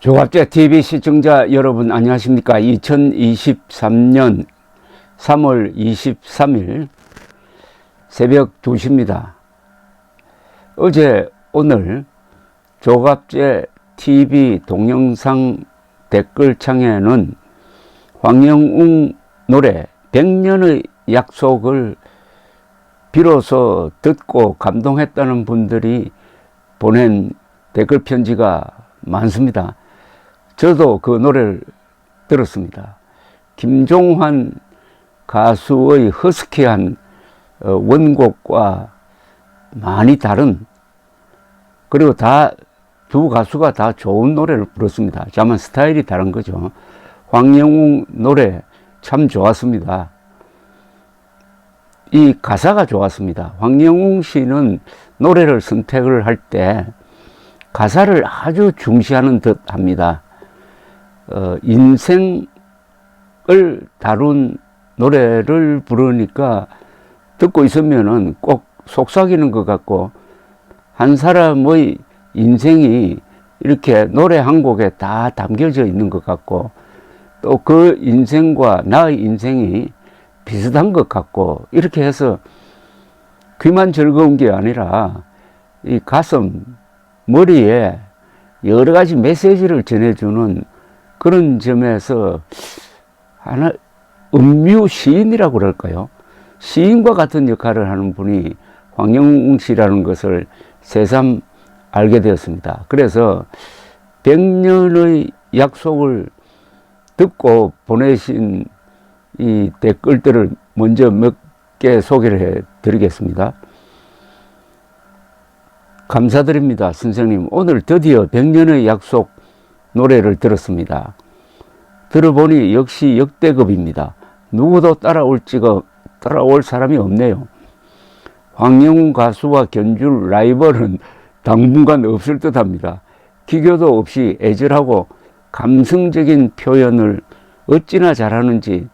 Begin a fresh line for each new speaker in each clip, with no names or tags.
조갑제 TV 시청자 여러분 안녕하십니까. 2023년 3월 23일 새벽 2시입니다. 어제 오늘 조갑제 TV 동영상 댓글창에는 황영웅 노래 100년의 약속을 비로소 듣고 감동했다는 분들이 보낸 댓글 편지가 많습니다. 저도 그 노래를 들었습니다. 김종환 가수의 허스키한 원곡과 많이 다른, 그리고 두 가수가 다 좋은 노래를 불렀습니다. 다만 스타일이 다른 거죠. 황영웅 노래 참 좋았습니다. 이 가사가 좋았습니다. 황영웅 씨는 노래를 선택을 할 때 가사를 아주 중시하는 듯 합니다. 인생을 다룬 노래를 부르니까 듣고 있으면은 꼭 속삭이는 것 같고, 한 사람의 인생이 이렇게 노래 한 곡에 다 담겨져 있는 것 같고, 또 그 인생과 나의 인생이 비슷한 것 같고, 이렇게 해서 귀만 즐거운 게 아니라 이 가슴, 머리에 여러 가지 메시지를 전해주는 그런 점에서 하나 음유 시인이라고 그럴까요? 시인과 같은 역할을 하는 분이 황영웅 씨라는 것을 새삼 알게 되었습니다. 그래서 100년의 약속을 듣고 보내신 이 댓글들을 먼저 몇 개 소개를 해 드리겠습니다. 감사드립니다. 선생님, 오늘 드디어 100년의 약속 노래를 들었습니다. 들어보니 역시 역대급입니다. 누구도 따라올 사람이 없네요. 황영웅 가수와 견줄 라이벌은 당분간 없을 듯 합니다. 기교도 없이 애절하고 감성적인 표현을 어찌나 잘하는지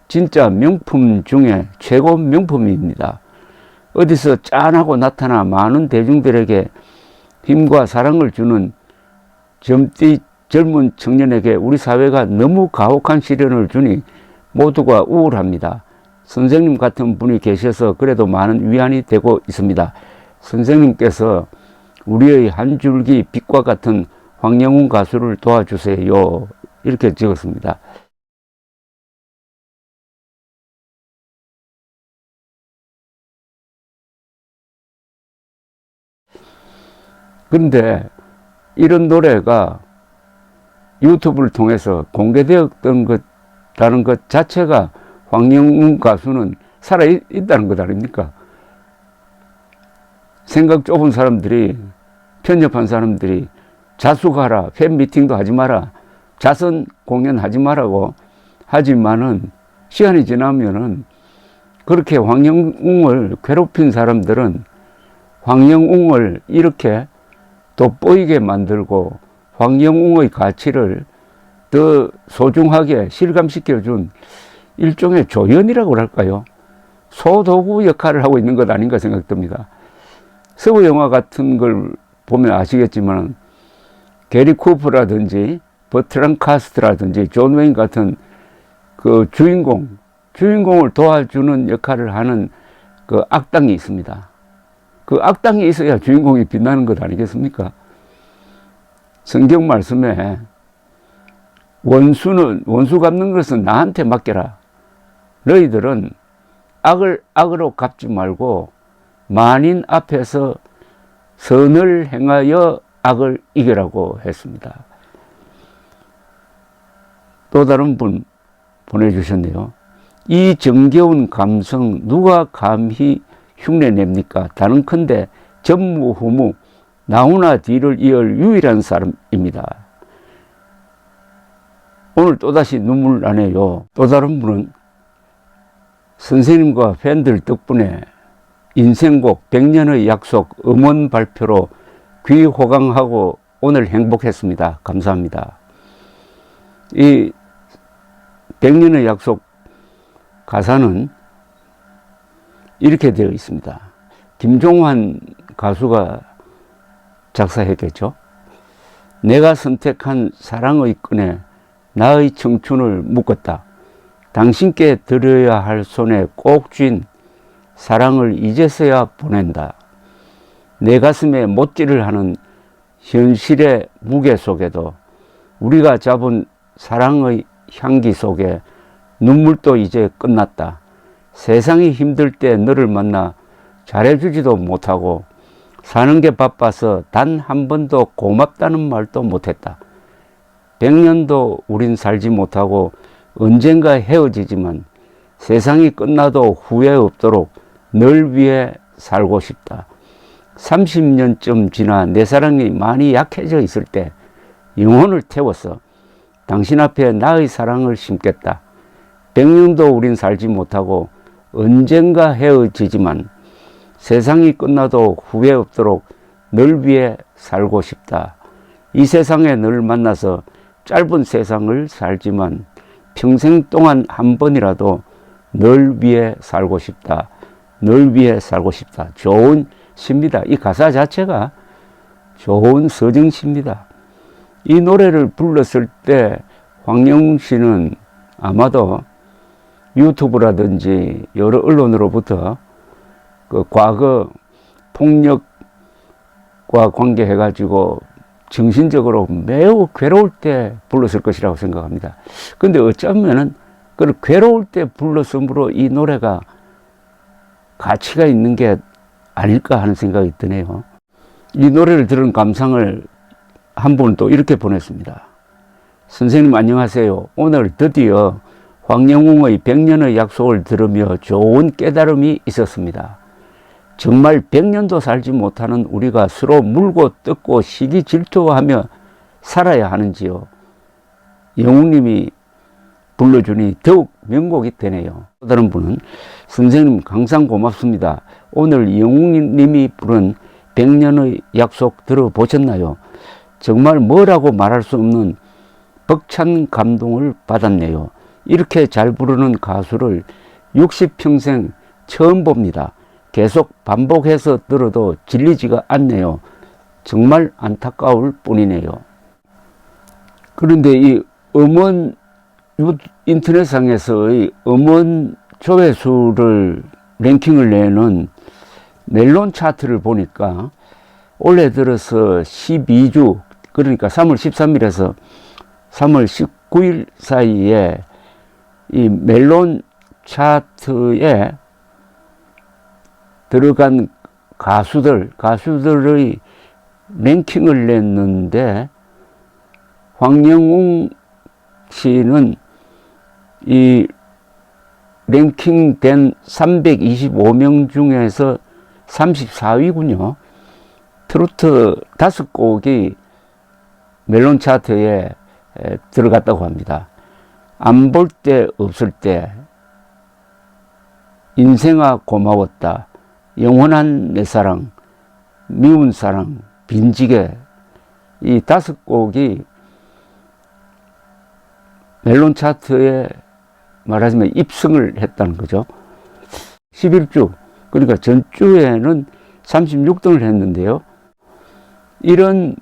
진짜 명품 중에 최고 명품입니다. 어디서 짠하고 나타나 많은 대중들에게 힘과 사랑을 주는 젊은 청년에게 우리 사회가 너무 가혹한 시련을 주니 모두가 우울합니다. 선생님 같은 분이 계셔서 그래도 많은 위안이 되고 있습니다. 선생님께서 우리의 한 줄기 빛과 같은 황영웅 가수를 도와주세요. 이렇게 적었습니다. 그런데 이런 노래가 유튜브를 통해서 공개되었던 것다는 것 자체가 황영웅 가수는 살아있다는 것 아닙니까? 생각 좁은 사람들이, 편협한 사람들이 자숙하라, 팬미팅도 하지 마라, 자선 공연하지 마라고 하지만은 시간이 지나면은 그렇게 황영웅을 괴롭힌 사람들은 황영웅을 이렇게 돋보이게 만들고 황영웅의 가치를 더 소중하게 실감시켜준 일종의 조연이라고 할까요? 소도구 역할을 하고 있는 것 아닌가 생각됩니다. 서부 영화 같은 걸 보면 아시겠지만 게리 쿠퍼라든지 버트람 카스트라든지 존 웨인 같은 그 주인공을 도와주는 역할을 하는 그 악당이 있습니다. 그 악당이 있어야 주인공이 빛나는 것 아니겠습니까? 성경 말씀에 원수 갚는 것은 나한테 맡겨라. 너희들은 악을 악으로 갚지 말고 만인 앞에서 선을 행하여 악을 이겨라고 했습니다. 또 다른 분 보내주셨네요. 이 정겨운 감성 누가 감히 흉내냅니까? 다른컨대 전무후무 나훈아 뒤를 이을 유일한 사람입니다. 오늘 또다시 눈물 나네요. 또 다른 분은 선생님과 팬들 덕분에 인생곡 100년의 약속 음원 발표로 귀 호강하고 오늘 행복했습니다. 감사합니다. 이 100년의 약속 가사는 이렇게 되어 있습니다. 김종환 가수가 작사했겠죠. 내가 선택한 사랑의 끈에 나의 청춘을 묶었다. 당신께 드려야 할 손에 꼭 쥔 사랑을 이제서야 보낸다. 내 가슴에 못질을 하는 현실의 무게 속에도 우리가 잡은 사랑의 향기 속에 눈물도 이제 끝났다. 세상이 힘들 때 너를 만나 잘해주지도 못하고 사는 게 바빠서 단 한 번도 고맙다는 말도 못했다. 100년도 우린 살지 못하고 언젠가 헤어지지만 세상이 끝나도 후회 없도록 널 위해 살고 싶다. 30년쯤 지나 내 사랑이 많이 약해져 있을 때 영혼을 태워서 당신 앞에 나의 사랑을 심겠다. 100년도 우린 살지 못하고 언젠가 헤어지지만 세상이 끝나도 후회 없도록 널 위해 살고 싶다. 이 세상에 널 만나서 짧은 세상을 살지만 평생 동안 한 번이라도 널 위해 살고 싶다. 널 위해 살고 싶다. 좋은 시입니다. 이 가사 자체가 좋은 서정시입니다. 이 노래를 불렀을 때 황영웅 씨는 아마도 유튜브라든지 여러 언론으로부터 그 과거 폭력과 관계해가지고 정신적으로 매우 괴로울 때 불렀을 것이라고 생각합니다. 근데 어쩌면은 그 괴로울 때 불렀으므로 이 노래가 가치가 있는 게 아닐까 하는 생각이 드네요. 이 노래를 들은 감상을 한 분 또 이렇게 보냈습니다. 선생님 안녕하세요. 오늘 드디어 황영웅의 100년의 약속을 들으며 좋은 깨달음이 있었습니다. 정말 100년도 살지 못하는 우리가 서로 물고 뜯고 시기 질투하며 살아야 하는지요. 영웅님이 불러주니 더욱 명곡이 되네요. 또 다른 분은 선생님 항상 고맙습니다. 오늘 영웅님이 부른 100년의 약속 들어보셨나요? 정말 뭐라고 말할 수 없는 벅찬 감동을 받았네요. 이렇게 잘 부르는 가수를 60평생 처음 봅니다. 계속 반복해서 들어도 질리지가 않네요. 정말 안타까울 뿐이네요. 그런데 이 음원 인터넷상에서의 음원 조회수를 랭킹을 내는 멜론 차트를 보니까 올해 들어서 12주 그러니까 3월 13일에서 3월 19일 사이에 이 멜론 차트에 들어간 가수들의 랭킹을 냈는데 황영웅 씨는 이 랭킹된 325명 중에서 34위군요. 트로트 5곡이 멜론 차트에 들어갔다고 합니다. 안 볼 때 없을 때, 인생아 고마웠다, 영원한 내 사랑, 미운 사랑, 빈지게, 이 5곡이 멜론 차트에 말하자면 입성을 했다는 거죠. 11주, 그러니까 전주에는 36등을 했는데요. 이런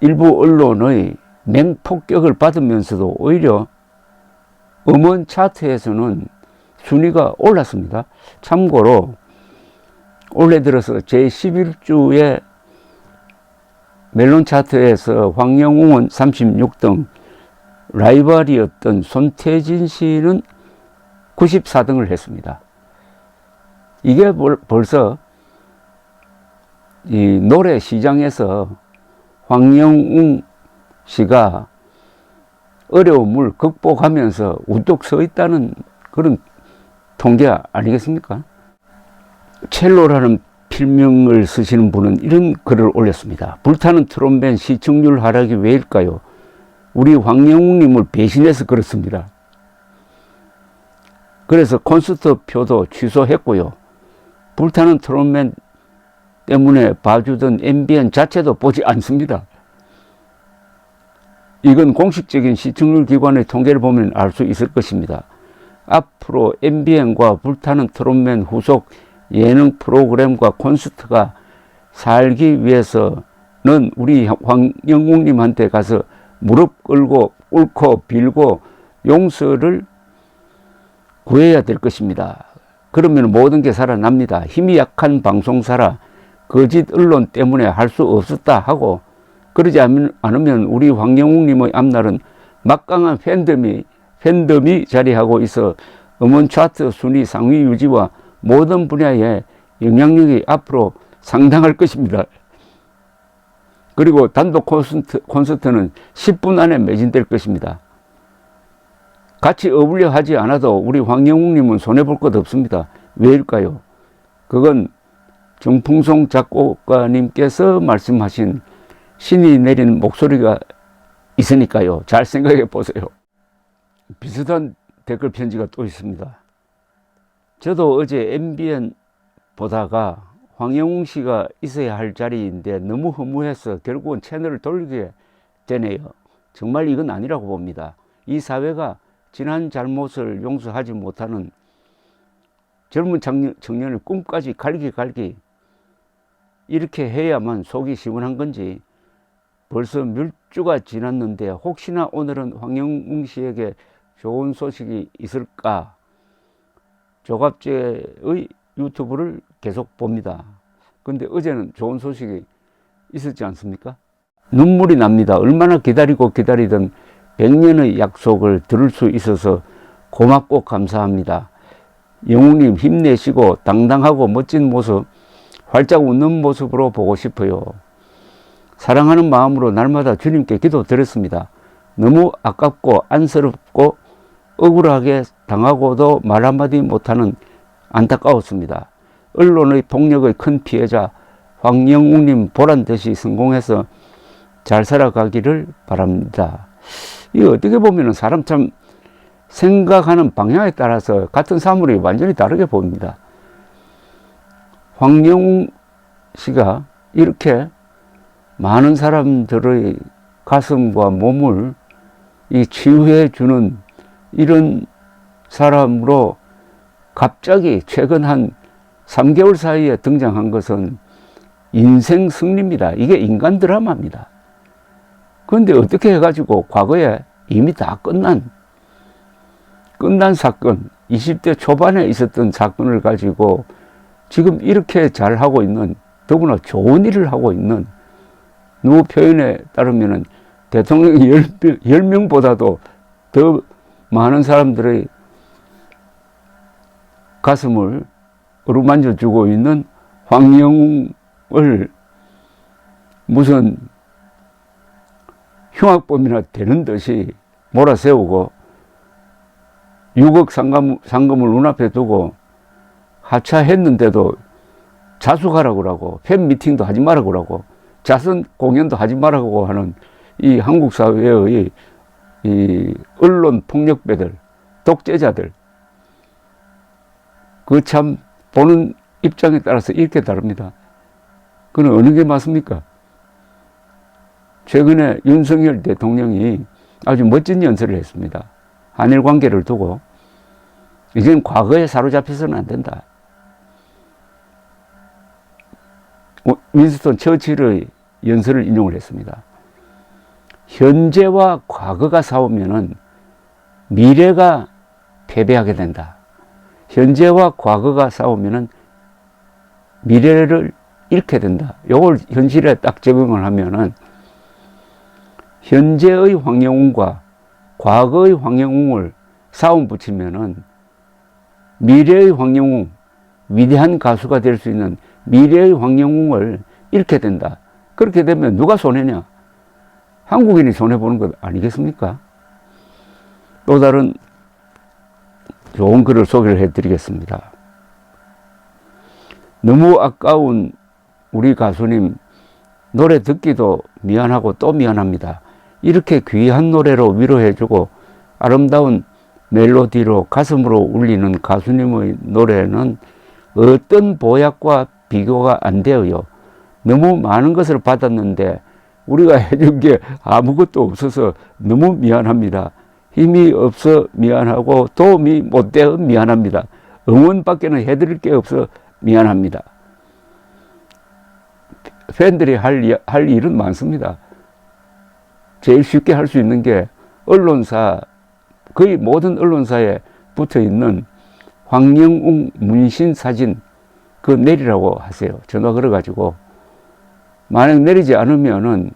일부 언론의 맹폭격을 받으면서도 오히려 음원 차트에서는 순위가 올랐습니다. 참고로 올해 들어서 제11주에 멜론 차트에서 황영웅은 36등, 라이벌이었던 손태진 씨는 94등을 했습니다. 이게 벌써 이 노래 시장에서 황영웅 씨가 어려움을 극복하면서 우뚝 서 있다는 그런 통계 아니겠습니까? 첼로라는 필명을 쓰시는 분은 이런 글을 올렸습니다. 불타는 트럼펫 시청률 하락이 왜일까요? 우리 황영웅님을 배신해서 그렇습니다. 그래서 콘서트 표도 취소했고요. 불타는 트럼펫 때문에 봐주던 MBN 자체도 보지 않습니다. 이건 공식적인 시청률 기관의 통계를 보면 알 수 있을 것입니다. 앞으로 MBN과 불타는 트롯맨 후속 예능 프로그램과 콘서트가 살기 위해서 우리 황영웅님한테 가서 무릎 꿇고 빌고 용서를 구해야 될 것입니다. 그러면 모든 게 살아납니다. 힘이 약한 방송사라 거짓 언론 때문에 할 수 없었다 하고, 그러지 않으면 우리 황영웅님의 앞날은 막강한 팬덤이 자리하고 있어 음원 차트 순위 상위 유지와 모든 분야의 영향력이 앞으로 상당할 것입니다. 그리고 단독 콘서트는 10분 안에 매진될 것입니다. 같이 어울려 하지 않아도 우리 황영웅님은 손해볼 것 없습니다. 왜일까요? 그건 정풍송 작곡가님께서 말씀하신 신이 내린 목소리가 있으니까요. 잘 생각해 보세요. 비슷한 댓글 편지가 또 있습니다. 저도 어제 MBN 보다가 황영웅 씨가 있어야 할 자리인데 너무 허무해서 결국은 채널을 돌리게 되네요. 정말 이건 아니라고 봅니다. 이 사회가 지난 잘못을 용서하지 못하는 젊은 청년의 꿈까지 갈기 이렇게 해야만 속이 시원한 건지 벌써 몇 주가 지났는데 혹시나 오늘은 황영웅 씨에게 좋은 소식이 있을까 조갑제의 유튜브를 계속 봅니다. 그런데 어제는 좋은 소식이 있었지 않습니까? 눈물이 납니다. 얼마나 기다리던 100년의 약속을 들을 수 있어서 고맙고 감사합니다. 영웅님 힘내시고 당당하고 멋진 모습, 활짝 웃는 모습으로 보고 싶어요. 사랑하는 마음으로 날마다 주님께 기도드렸습니다. 너무 아깝고 안쓰럽고 억울하게 당하고도 말 한마디 못하는 안타까웠습니다. 언론의 폭력의 큰 피해자 황영웅님 보란듯이 성공해서 잘 살아가기를 바랍니다. 이 어떻게 보면 사람 참 생각하는 방향에 따라서 같은 사물이 완전히 다르게 보입니다. 황영웅 씨가 이렇게 많은 사람들의 가슴과 몸을 치유해 주는 이런 사람으로 갑자기 최근 한 3개월 사이에 등장한 것은 인생 승리입니다. 이게 인간 드라마입니다. 그런데 어떻게 해가지고 과거에 이미 다 끝난 사건, 20대 초반에 있었던 사건을 가지고 지금 이렇게 잘하고 있는, 더구나 좋은 일을 하고 있는, 누구 표현에 따르면 대통령 10명보다도 더 많은 사람들의 가슴을 어루만져 주고 있는 황영웅을 무슨 흉악범이나 되는 듯이 몰아세우고 6억 상금을 눈앞에 두고 하차했는데도 자숙하라고 하고 팬미팅도 하지 말라고 하고 자선 공연도 하지 말라고 하는 이 한국 사회의 이 언론 폭력배들, 독재자들, 그 참 보는 입장에 따라서 이렇게 다릅니다. 그건 어느 게 맞습니까? 최근에 윤석열 대통령이 아주 멋진 연설을 했습니다. 한일 관계를 두고 이제는 과거에 사로잡혀서는 안 된다. 윈스턴 처칠의 연설을 인용을 했습니다. 현재와 과거가 싸우면은 미래가 패배하게 된다. 현재와 과거가 싸우면은 미래를 잃게 된다. 이걸 현실에 딱 적용을 하면은 현재의 황영웅과 과거의 황영웅을 싸움 붙이면은 미래의 황영웅, 위대한 가수가 될 수 있는 미래의 황영웅을 잃게 된다. 그렇게 되면 누가 손해냐? 한국인이 손해보는 것 아니겠습니까? 또 다른 좋은 글을 소개를 해드리겠습니다. 너무 아까운 우리 가수님 노래 듣기도 미안하고 또 미안합니다. 이렇게 귀한 노래로 위로해주고 아름다운 멜로디로 가슴으로 울리는 가수님의 노래는 어떤 보약과 비교가 안 되어요. 너무 많은 것을 받았는데 우리가 해준 게 아무것도 없어서 너무 미안합니다. 힘이 없어 미안하고 도움이 못 되어 미안합니다. 응원밖에는 해드릴 게 없어 미안합니다. 팬들이 할 일은 많습니다. 제일 쉽게 할 수 있는 게 언론사, 거의 모든 언론사에 붙어 있는 황영웅 문신 사진 그거 내리라고 하세요. 전화 걸어가지고. 만약 내리지 않으면은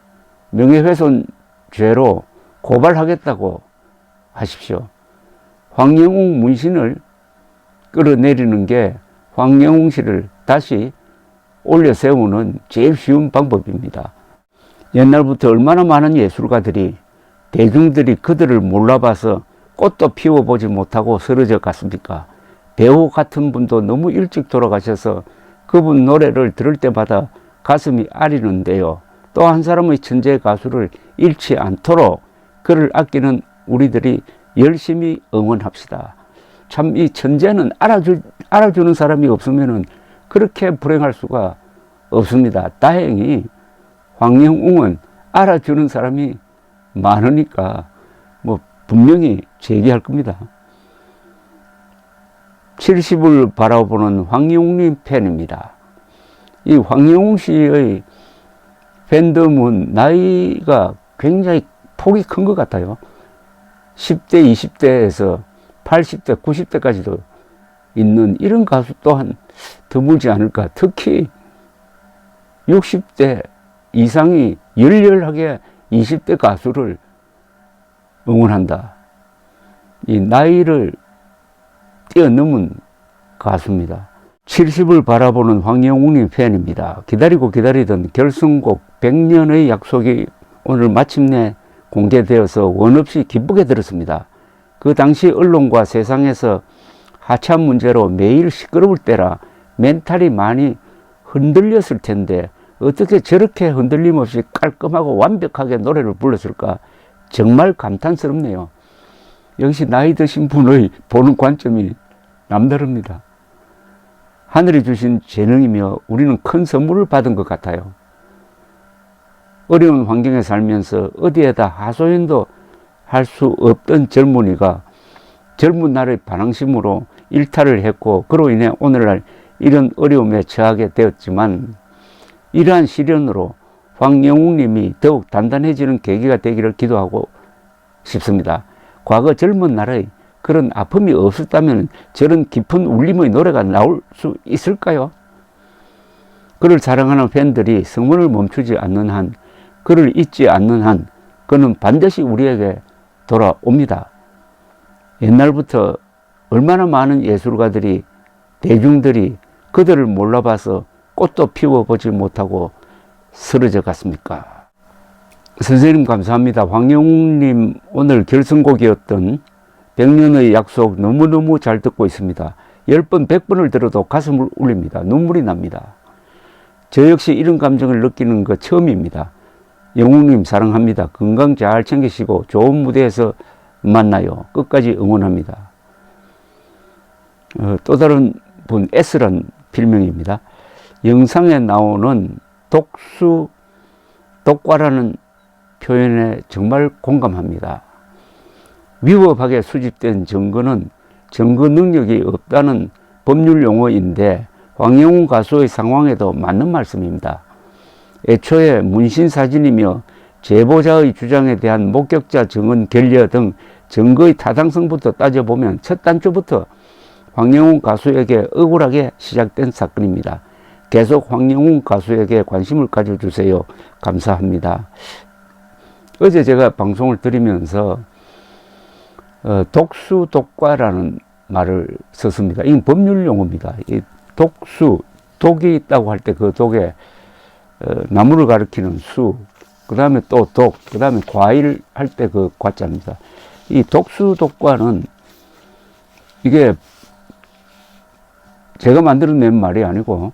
명예훼손죄로 고발하겠다고 하십시오. 황영웅 문신을 끌어내리는 게 황영웅 씨를 다시 올려 세우는 제일 쉬운 방법입니다. 옛날부터 얼마나 많은 예술가들이 대중들이 그들을 몰라봐서 꽃도 피워보지 못하고 쓰러져 갔습니까? 배우 같은 분도 너무 일찍 돌아가셔서 그분 노래를 들을 때마다 가슴이 아리는데요. 또 한 사람의 천재 가수를 잃지 않도록 그를 아끼는 우리들이 열심히 응원합시다. 참 이 천재는 알아주는 사람이 없으면 그렇게 불행할 수가 없습니다. 다행히 황영웅은 알아주는 사람이 많으니까 뭐 분명히 재기할 겁니다. 70을 바라보는 황영웅님 팬입니다. 이 황영웅 씨의 팬덤은 나이가 굉장히 폭이 큰 것 같아요. 10대, 20대에서 80대, 90대까지도 있는 이런 가수 또한 드물지 않을까. 특히 60대 이상이 열렬하게 20대 가수를 응원한다. 이 나이를 뛰어넘은 가수입니다. 70을 바라보는 황영웅님 팬입니다. 기다리고 기다리던 결승곡 100년의 약속이 오늘 마침내 공개되어서 원없이 기쁘게 들었습니다. 그 당시 언론과 세상에서 하참 문제로 매일 시끄러울 때라 멘탈이 많이 흔들렸을 텐데 어떻게 저렇게 흔들림 없이 깔끔하고 완벽하게 노래를 불렀을까? 정말 감탄스럽네요. 역시 나이 드신 분의 보는 관점이 남다릅니다. 하늘이 주신 재능이며 우리는 큰 선물을 받은 것 같아요. 어려운 환경에 살면서 어디에다 하소연도 할 수 없던 젊은이가 젊은 날의 반항심으로 일탈을 했고 그로 인해 오늘날 이런 어려움에 처하게 되었지만 이러한 시련으로 황영웅 님이 더욱 단단해지는 계기가 되기를 기도하고 싶습니다. 과거 젊은 날의 그런 아픔이 없었다면 저런 깊은 울림의 노래가 나올 수 있을까요? 그를 사랑하는 팬들이 성원을 멈추지 않는 한, 그를 잊지 않는 한 그는 반드시 우리에게 돌아옵니다. 옛날부터 얼마나 많은 예술가들이 대중들이 그들을 몰라봐서 꽃도 피워보지 못하고 쓰러져 갔습니까? 선생님 감사합니다. 황영웅님 오늘 결승곡이었던 100년의 약속 너무너무 잘 듣고 있습니다. 10번 100번을 들어도 가슴을 울립니다. 눈물이 납니다. 저 역시 이런 감정을 느끼는 거 처음입니다. 영웅님 사랑합니다. 건강 잘 챙기시고 좋은 무대에서 만나요. 끝까지 응원합니다. 또 다른 분 S란 필명입니다. 영상에 나오는 독과라는 표현에 정말 공감합니다. 위법하게 수집된 증거는 증거 능력이 없다는 법률 용어인데 황영웅 가수의 상황에도 맞는 말씀입니다. 애초에 문신 사진이며 제보자의 주장에 대한 목격자 증언 결례 등 증거의 타당성부터 따져보면 첫 단추부터 황영웅 가수에게 억울하게 시작된 사건입니다. 계속 황영웅 가수에게 관심을 가져주세요. 감사합니다. 어제 제가 방송을 들으면서 독수독과라는 말을 썼습니다. 이건 법률 용어입니다. 이 독이 있다고 할 때 그 독에 나무를 가리키는 수, 그 다음에 또 독, 그 다음에 과일 할 때 그 과자입니다. 이 독수독과는 이게 제가 만들어낸 말이 아니고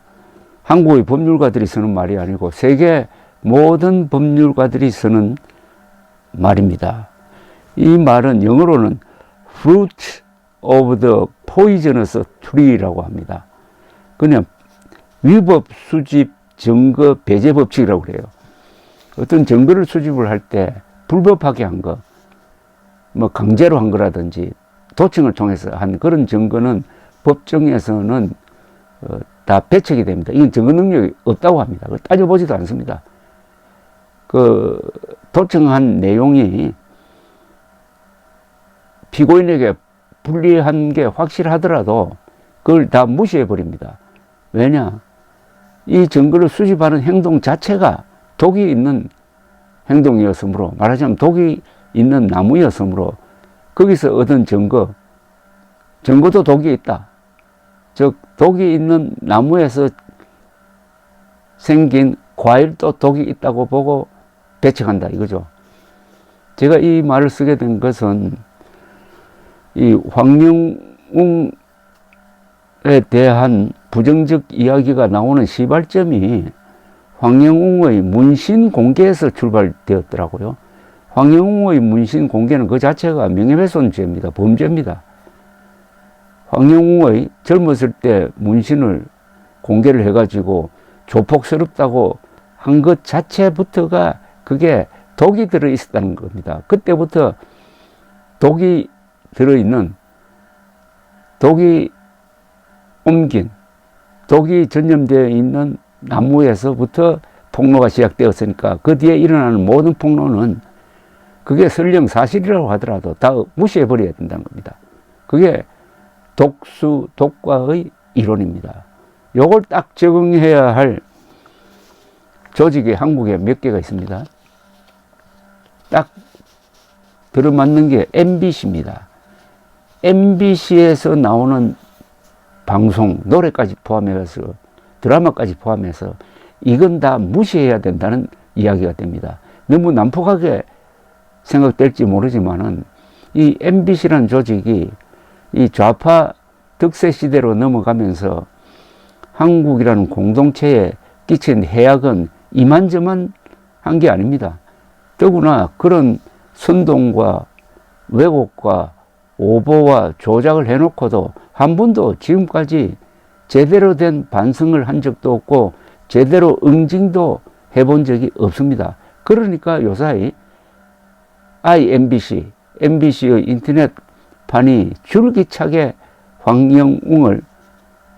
한국의 법률가들이 쓰는 말이 아니고 세계 모든 법률가들이 쓰는 말입니다. 이 말은 영어로는 fruit of the poisonous tree라고 합니다. 그냥 위법 수집 증거 배제 법칙이라고 그래요. 어떤 증거를 수집을 할 때 불법하게 한 거, 뭐 강제로 한 거라든지 도청을 통해서 한 그런 증거는 법정에서는 다 배척이 됩니다. 이건 증거 능력이 없다고 합니다. 따져보지도 않습니다. 도청한 내용이 피고인에게 불리한 게 확실하더라도 그걸 다 무시해 버립니다. 왜냐? 이 증거를 수집하는 행동 자체가 독이 있는 행동이었으므로, 말하자면 독이 있는 나무였으므로 거기서 얻은 증거도 독이 있다. 즉 독이 있는 나무에서 생긴 과일도 독이 있다고 보고 배척한다 이거죠. 제가 이 말을 쓰게 된 것은 이 황영웅에 대한 부정적 이야기가 나오는 시발점이 황영웅의 문신 공개에서 출발되었더라고요. 황영웅의 문신 공개는 그 자체가 명예훼손죄입니다. 범죄입니다. 황영웅의 젊었을 때 문신을 공개를 해가지고 조폭스럽다고 한 것 자체부터가 그게 독이 들어있었다는 겁니다. 그때부터 독이 들어있는, 독이 옮긴, 독이 전염되어 있는 나무에서부터 폭로가 시작되었으니까 그 뒤에 일어나는 모든 폭로는 그게 설령 사실이라고 하더라도 다 무시해버려야 된다는 겁니다. 그게 독수, 독과의 이론입니다. 요걸 딱 적응해야 할 조직이 한국에 몇 개가 있습니다. 딱 들어맞는 게 MBC입니다. MBC에서 나오는 방송, 노래까지 포함해서, 드라마까지 포함해서 이건 다 무시해야 된다는 이야기가 됩니다. 너무 난폭하게 생각될지 모르지만은 이 MBC라는 조직이 이 좌파 득세 시대로 넘어가면서 한국이라는 공동체에 끼친 해악은 이만저만 한 게 아닙니다. 더구나 그런 선동과 왜곡과 오보와 조작을 해놓고도 한 번도 지금까지 제대로 된 반성을 한 적도 없고 제대로 응징도 해본 적이 없습니다. 그러니까 요사이 IMBC, MBC의 인터넷판이 줄기차게 황영웅을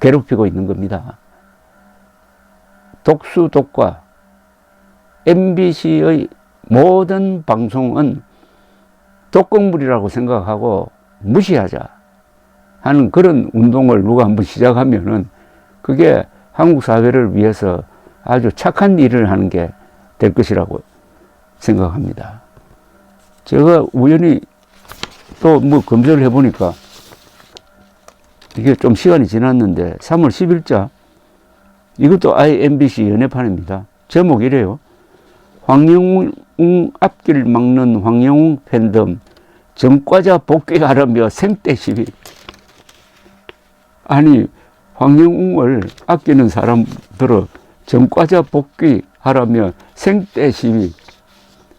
괴롭히고 있는 겁니다. 독수, 독과 MBC의 모든 방송은 독극물이라고 생각하고 무시하자 하는 그런 운동을 누가 한번 시작하면은 그게 한국 사회를 위해서 아주 착한 일을 하는 게 될 것이라고 생각합니다. 제가 우연히 또 뭐 검색을 해보니까 이게 좀 시간이 지났는데 3월 10일자 이것도 IMBC 연애판입니다. 제목 이래요. 황영웅 앞길 막는 황영웅 팬덤 전과자 복귀하라며 생떼 시위. 아니 황영웅을 아끼는 사람들은 전과자 복귀하라며 생떼 시위.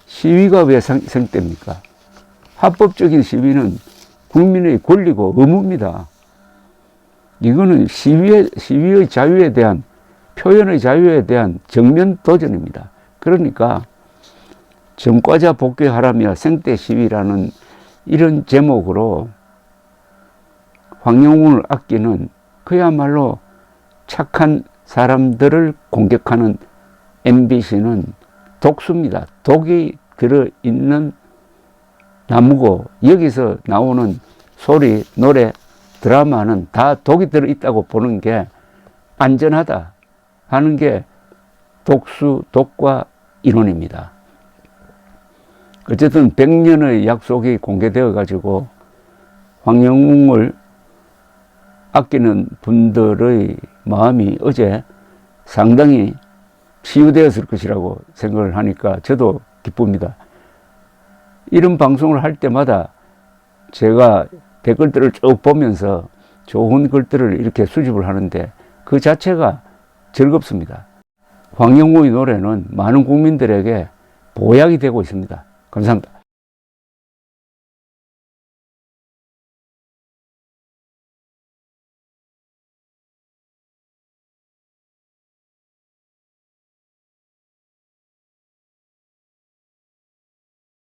시위가 왜 생떼입니까? 합법적인 시위는 국민의 권리고 의무입니다. 이거는 시위의 자유에 대한, 표현의 자유에 대한 정면 도전입니다. 그러니까 전과자 복귀하라며 생떼 시위라는 이런 제목으로 황영웅을 아끼는 그야말로 착한 사람들을 공격하는 MBC는 독수입니다. 독이 들어있는 나무고 여기서 나오는 소리, 노래, 드라마는 다 독이 들어있다고 보는 게 안전하다 하는 게 독수, 독과 이론입니다. 어쨌든 100년의 약속이 공개되어 가지고 황영웅을 아끼는 분들의 마음이 어제 상당히 치유되었을 것이라고 생각을 하니까 저도 기쁩니다. 이런 방송을 할 때마다 제가 댓글들을 쭉 보면서 좋은 글들을 이렇게 수집을 하는데 그 자체가 즐겁습니다. 황영웅의 노래는 많은 국민들에게 보약이 되고 있습니다. 감사합니다.